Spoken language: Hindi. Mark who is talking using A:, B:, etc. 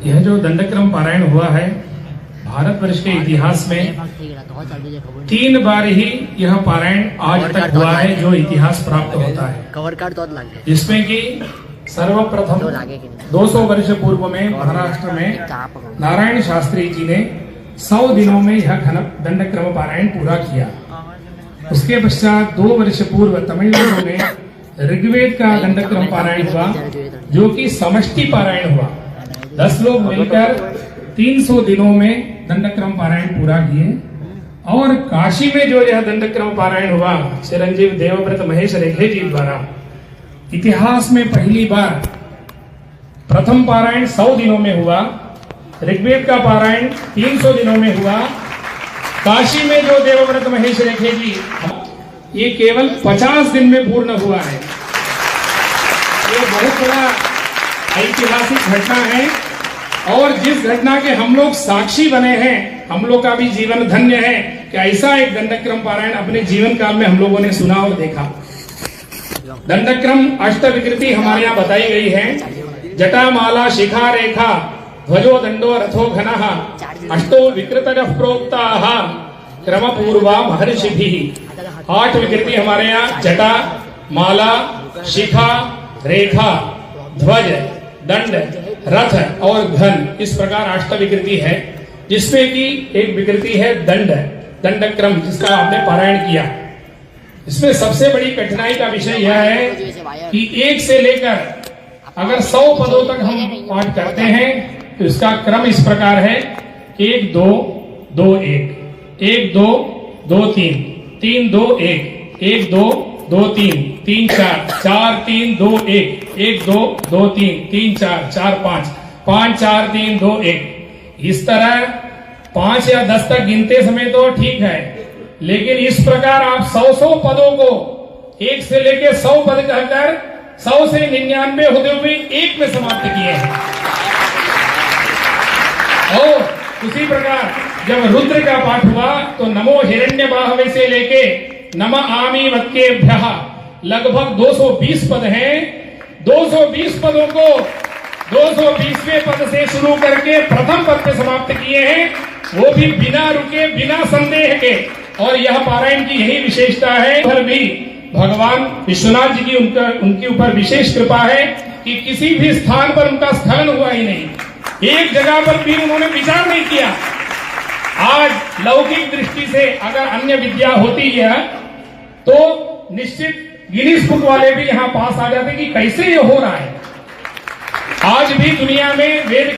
A: यह जो दंडक्रम पारायण हुआ है, भारतवर्ष के इतिहास में 3 बार ही यह पारायण आज तक हुआ है जो इतिहास प्राप्त होता है, जिसमें कि सर्वप्रथम 200 वर्ष पूर्व में महाराष्ट्र में नारायण शास्त्री जी ने 100 दिनों में यह दंडक्रम पारायण पूरा किया। उसके पश्चात 2 वर्ष पूर्व तमिलनाडु में ऋग्वेद का दंडक्रम पारायण हुआ, जो कि समष्टि पारायण हुआ। 10 लोग मिलकर 300 दिनों में दंडक्रम पारायण पूरा किए। और काशी में जो यह दंडक्रम पारायण हुआ, चिरंजीव देवव्रत महेश रेखे जी द्वारा, इतिहास में पहली बार प्रथम पारायण 100 दिनों में हुआ, ऋग्वेद का पारायण 300 दिनों में हुआ। काशी में जो देवव्रत महेश रेखे जी, ये केवल 50 दिन में पूर्ण हुआ है। ये बहुत बड़ा ऐतिहासिक घटना है और जिस घटना के हम लोग साक्षी बने हैं, हम लोग का भी जीवन धन्य है कि ऐसा एक दंडक्रम पारायण अपने जीवन काल में हम लोगों ने सुना और देखा। दंडक्रम अष्ट विकृति हमारे यहाँ बताई गई है। जटा माला शिखा रेखा ध्वजो दंडो रथो घनः अष्टो विकृतयः प्रोक्ताः क्रम पूर्वा महर्षिभिः। 8 विकृति हमारे यहाँ जटा, माला, शिखा, रेखा, ध्वज, दंड, रथ और घन, इस प्रकार 8 विकृति है, जिसमें कि एक विकृति है दंड, दंडक्रम, जिसका आपने पारायण किया। इसमें सबसे बड़ी कठिनाई का विषय यह है कि 1 से लेकर अगर 100 पदों तक हम पाठ करते हैं तो इसका क्रम इस प्रकार है: 1 2 2 1, 1 2 2 3, 3 2 1, 1 2 2 3, 3 4, 4 3 2 1, 1 2 2 3, 3 4, 4 5, 5 4 3 2 1। इस तरह 5 या 10 तक गिनते समय तो ठीक है, लेकिन इस प्रकार आप 100 पदों को 1 से लेकर 100 पद कहकर 100 से 99 होते हुए 1 में समाप्त किए हैं। और उसी प्रकार जब रुद्र का पाठ हुआ तो नमो हिरण्यबाहवे से लेके नम आमी वक्केभ्यः लगभग 220 पद हैं। 220 पदों को 220वें पद से शुरू करके प्रथम पद पे समाप्त किए हैं, वो भी बिना रुके, बिना संदेह के। और यह पारायण की यही विशेषता है। पर भी भगवान विश्वनाथ जी की उनके ऊपर विशेष कृपा है कि किसी भी स्थान पर उनका स्खलन हुआ ही नहीं, एक जगह पर भी उन्होंने विचार नहीं किया। आज लौकिक दृष्टि से अगर अन्य विद्या होती है तो निश्चित गिनीज बुक वाले भी यहाँ पास आ जाते कि कैसे ये हो रहा है। आज भी दुनिया में वेद